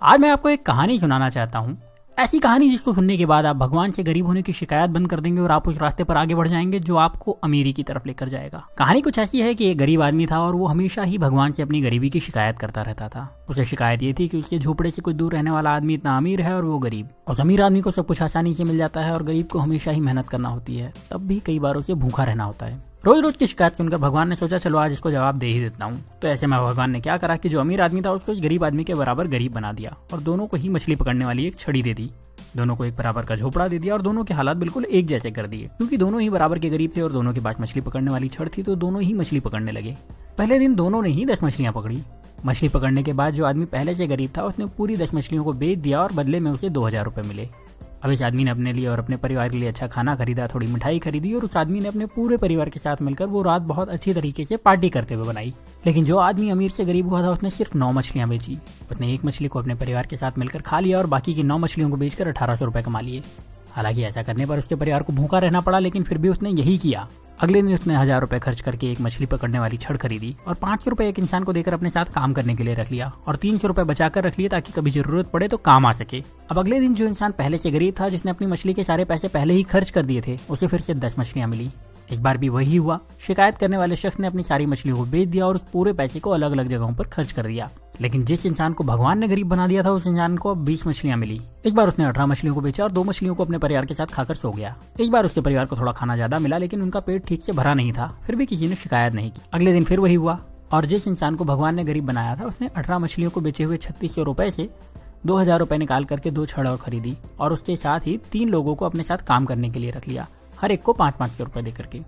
आज मैं आपको एक कहानी सुनाना चाहता हूँ। ऐसी कहानी जिसको सुनने के बाद आप भगवान से गरीब होने की शिकायत बंद कर देंगे और आप उस रास्ते पर आगे बढ़ जाएंगे जो आपको अमीरी की तरफ लेकर जाएगा। कहानी कुछ ऐसी है कि एक गरीब आदमी था और वो हमेशा ही भगवान से अपनी गरीबी की शिकायत करता रहता था। उसे शिकायत ये थी कि उसके झोपड़े से कुछ दूर रहने वाला आदमी इतना अमीर है और वो गरीब। उस अमीर आदमी को सब कुछ आसानी से मिल जाता है और गरीब को हमेशा ही मेहनत करना होती है, तब भी कई बार उसे भूखा रहना होता है। रोज रोज की शिकायत सुनकर भगवान ने सोचा चलो आज इसको जवाब दे ही देता हूँ। तो ऐसे में भगवान ने क्या करा कि जो अमीर आदमी था उसको इस गरीब आदमी के बराबर गरीब बना दिया और दोनों को ही मछली पकड़ने वाली एक छड़ी दे दी। दोनों को एक बराबर का झोपड़ा दे दिया और दोनों के हालात बिल्कुल एक जैसे कर दिए। क्योंकि दोनों ही बराबर के गरीब थे और दोनों के पास मछली पकड़ने वाली छड़ थी, तो दोनों ही मछली पकड़ने लगे। पहले दिन दोनों ने ही 10 मछलियां पकड़ी। मछली पकड़ने के बाद जो आदमी पहले से गरीब था उसने पूरी 10 मछलियों को बेच दिया और बदले में उसे 2000 रुपए मिले। अब इस आदमी ने अपने लिए और अपने परिवार के लिए अच्छा खाना खरीदा, थोड़ी मिठाई खरीदी और उस आदमी ने अपने पूरे परिवार के साथ मिलकर वो रात बहुत अच्छी तरीके से पार्टी करते हुए बनाई। लेकिन जो आदमी अमीर से गरीब हुआ था उसने सिर्फ 9 मछलियां बेची। उसने एक मछली को अपने परिवार के साथ मिलकर खा लिया और बाकी की 9 मछलियों को बेचकर 1800 रुपए कमा लिए। हालांकि ऐसा करने पर उसके परिवार को भूखा रहना पड़ा, लेकिन फिर भी उसने यही किया। अगले दिन उसने 1000 रुपए खर्च करके एक मछली पकड़ने वाली छड़ खरीदी और 500 रुपए एक इंसान को देकर अपने साथ काम करने के लिए रख लिया और 300 रुपए बचाकर रख लिए ताकि कभी जरूरत पड़े तो काम आ सके। अब अगले दिन जो इंसान पहले से गरीब था, जिसने अपनी मछली के सारे पैसे पहले ही खर्च कर दिए थे, उसे फिर से 10 मछलियां मिली। इस बार भी वही हुआ। शिकायत करने वाले शख्स ने अपनी सारी मछलियों को बेच दिया और उस पूरे पैसे को अलग अलग जगहों पर खर्च कर दिया। लेकिन जिस इंसान को भगवान ने गरीब बना दिया था उस इंसान को अब 20 मछलियां मिली। इस बार उसने 18 मछलियों को बेचा और 2 मछलियों को अपने परिवार के साथ खाकर सो गया। इस बार उसके परिवार को थोड़ा खाना ज्यादा मिला, लेकिन उनका पेट ठीक से भरा नहीं था। फिर भी किसी ने शिकायत नहीं की। अगले दिन फिर वही हुआ और जिस इंसान को भगवान ने गरीब बनाया था उसने 18 मछलियों को बेचे हुए 3600 रुपए से 2000 रुपए निकाल करके 2 छड़ और खरीदी और उसके साथ ही 3 लोगों को अपने साथ काम करने के लिए रख लिया, हर एक को 500 रुपए देकर के।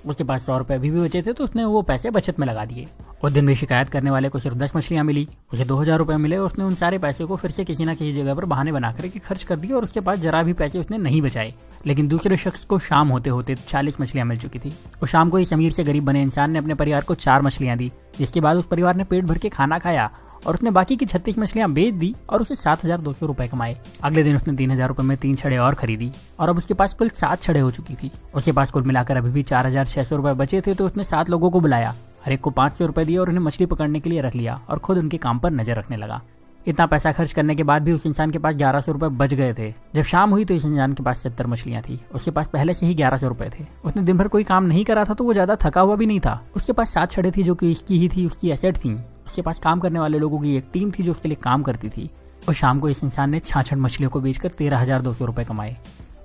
उसके पास 100 रुपए भी बचे थे तो उसने वो पैसे बचत में लगा दिए। उस दिन भी शिकायत करने वाले को सिर्फ 10 मछलियां मिली, उसे 2000 रुपए मिले और उसने उन सारे पैसे को फिर से किसी न किसी जगह पर बहाने बनाकर के खर्च कर दिए और उसके पास जरा भी पैसे उसने नहीं बचाए। लेकिन दूसरे शख्स को शाम होते होते 40 मछलियां मिल चुकी थी। और शाम को इस अमीर से गरीब बने इंसान ने अपने परिवार को 4 मछलियां दी, जिसके बाद उस परिवार ने पेट भर के खाना खाया और उसने बाकी की 36 मछलियां बेच दी और उसे 7200 रुपए कमाए। अगले दिन उसने 3000 रुपए में 3 छड़े और खरीदी और अब उसके पास कुल 7 छड़े हो चुकी थी। उसके पास कुल मिलाकर अभी भी 4600 रुपए बचे थे, तो उसने 7 लोगों को बुलाया, हर एक को 500 रुपए दिए और उन्हें मछली पकड़ने के लिए रख लिया और खुद उनके काम पर नजर रखने लगा। इतना पैसा खर्च करने के बाद भी उस इंसान के पास 1100 रुपए बच गए थे। जब शाम हुई तो इस इंसान के पास 70 मछलियां थी। उसके पास पहले से ही 1100 रुपए थे। उसने दिन भर कोई काम नहीं करा था तो वो ज्यादा थका हुआ भी नहीं था। उसके पास 7 छड़े थी जो कि इसकी ही थी, उसकी एसेट थी। उसके पास काम करने वाले लोगों की एक टीम थी जो उसके लिए काम करती थी। और शाम को इस इंसान ने 66 मछलियों को बेचकर 13,200 रुपए कमाए।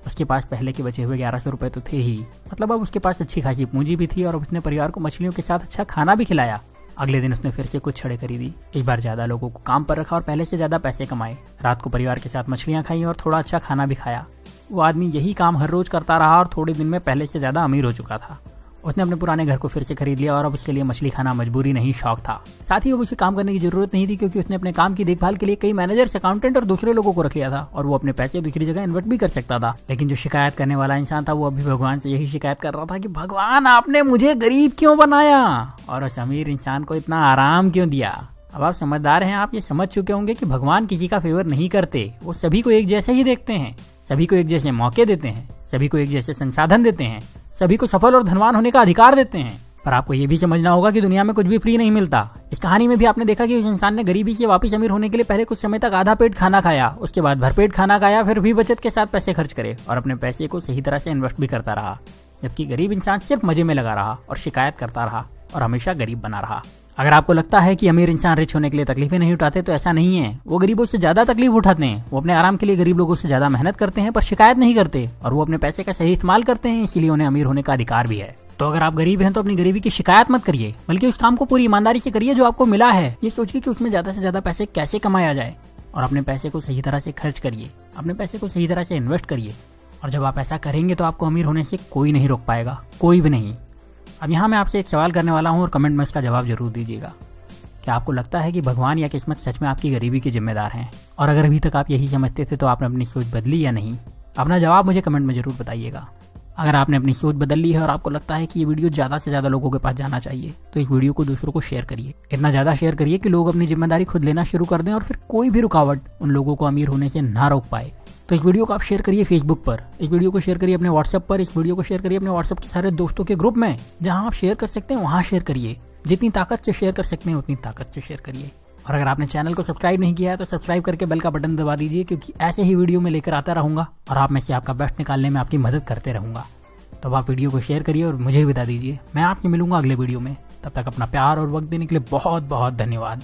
उसके पास पहले के बचे हुए 1100 रुपए तो थे ही, मतलब अब उसके पास अच्छी खासी पूंजी भी थी और उसने परिवार को मछलियों के साथ अच्छा खाना भी खिलाया। अगले दिन उसने फिर से कुछ छड़े खरीदी, इस बार ज्यादा लोगों को काम पर रखा और पहले से ज्यादा पैसे कमाए। रात को परिवार के साथ मछलियां खाई और थोड़ा अच्छा खाना भी खाया। वो आदमी यही काम हर रोज करता रहा और थोड़े दिन में पहले से ज्यादा अमीर हो चुका था। उसने अपने पुराने घर को फिर से खरीद लिया और अब उसके लिए मछली खाना मजबूरी नहीं शौक था। साथ ही अब उसे काम करने की जरूरत नहीं थी क्योंकि उसने अपने काम की देखभाल के लिए कई मैनेजर्स, अकाउंटेंट और दूसरे लोगों को रख लिया था और वो अपने पैसे दूसरी जगह इन्वेस्ट भी कर सकता था। लेकिन जो शिकायत करने वाला इंसान था वो अभी भगवान से यही शिकायत कर रहा था कि भगवान आपने मुझे गरीब क्यों बनाया और उस अमीर इंसान को इतना आराम क्यों दिया। अब आप समझदार हैं, आप ये समझ चुके होंगे कि भगवान किसी का फेवर नहीं करते, वो सभी को एक जैसे ही देखते हैं, सभी को एक जैसे मौके देते हैं, सभी को एक जैसे संसाधन देते हैं, सभी को सफल और धनवान होने का अधिकार देते हैं। पर आपको ये भी समझना होगा कि दुनिया में कुछ भी फ्री नहीं मिलता। इस कहानी में भी आपने देखा कि उस इंसान ने गरीबी से वापस अमीर होने के लिए पहले कुछ समय तक आधा पेट खाना खाया, उसके बाद भरपेट खाना खाया, फिर भी बचत के साथ पैसे खर्च करे और अपने पैसे को सही तरह से इन्वेस्ट भी करता रहा। जबकि गरीब इंसान सिर्फ मजे में लगा रहा और शिकायत करता रहा और हमेशा गरीब बना रहा। अगर आपको लगता है कि अमीर इंसान रिच होने के लिए तकलीफें नहीं उठाते तो ऐसा नहीं है। वो गरीबों से ज्यादा तकलीफ उठाते हैं। वो अपने आराम के लिए गरीब लोगों से ज्यादा मेहनत करते हैं पर शिकायत नहीं करते और वो अपने पैसे का सही इस्तेमाल करते हैं, इसीलिए उन्हें अमीर होने का अधिकार भी है। तो अगर आप गरीब हैं तो अपनी गरीबी की शिकायत मत करिए, बल्कि उस काम को पूरी ईमानदारी से करिए जो आपको मिला है। ये सोचिए कि उसमें ज्यादा से ज्यादा पैसे कैसे कमाया जाए और अपने पैसे को सही तरह से खर्च करिए, अपने पैसे को सही तरह से इन्वेस्ट करिए। और जब आप ऐसा करेंगे तो आपको अमीर होने से कोई नहीं रोक पाएगा, कोई भी नहीं। अब यहाँ मैं आपसे एक सवाल करने वाला हूँ और कमेंट में इसका जवाब जरूर दीजिएगा। क्या आपको लगता है कि भगवान या किस्मत सच में आपकी गरीबी के जिम्मेदार हैं? और अगर अभी तक आप यही समझते थे तो आपने अपनी सोच बदली या नहीं? अपना जवाब मुझे कमेंट में जरूर बताइएगा। अगर आपने अपनी सोच बदल ली है और आपको लगता है कि ये वीडियो ज्यादा से ज्यादा लोगों के पास जाना चाहिए तो इस वीडियो को दूसरों को शेयर करिए। इतना ज्यादा शेयर करिए कि लोग अपनी जिम्मेदारी खुद लेना शुरू कर दें और फिर कोई भी रुकावट उन लोगों को अमीर होने से ना रोक पाए। तो इस वीडियो को आप शेयर करिए फेसबुक पर, इस वीडियो को शेयर करिए अपने व्हाट्सएप पर, इस वीडियो को शेयर करिए अपने व्हाट्सएप के सारे दोस्तों के ग्रुप में। जहां आप शेयर कर सकते हैं वहां शेयर करिए। जितनी ताकत से शेयर कर सकते हैं उतनी ताकत से शेयर करिए। और अगर आपने चैनल को सब्सक्राइब नहीं किया है तो सब्सक्राइब करके बेल का बटन दबा दीजिए, क्योंकि ऐसे ही वीडियो में लेकर आता रहूंगा और आप में से आपका बेस्ट निकालने में आपकी मदद करते रहूंगा। तो अब आप वीडियो को शेयर करिए और मुझे विदा दीजिए। मैं आपसे मिलूंगा अगले वीडियो में। तब तक अपना प्यार और वक्त देने के लिए बहुत बहुत धन्यवाद।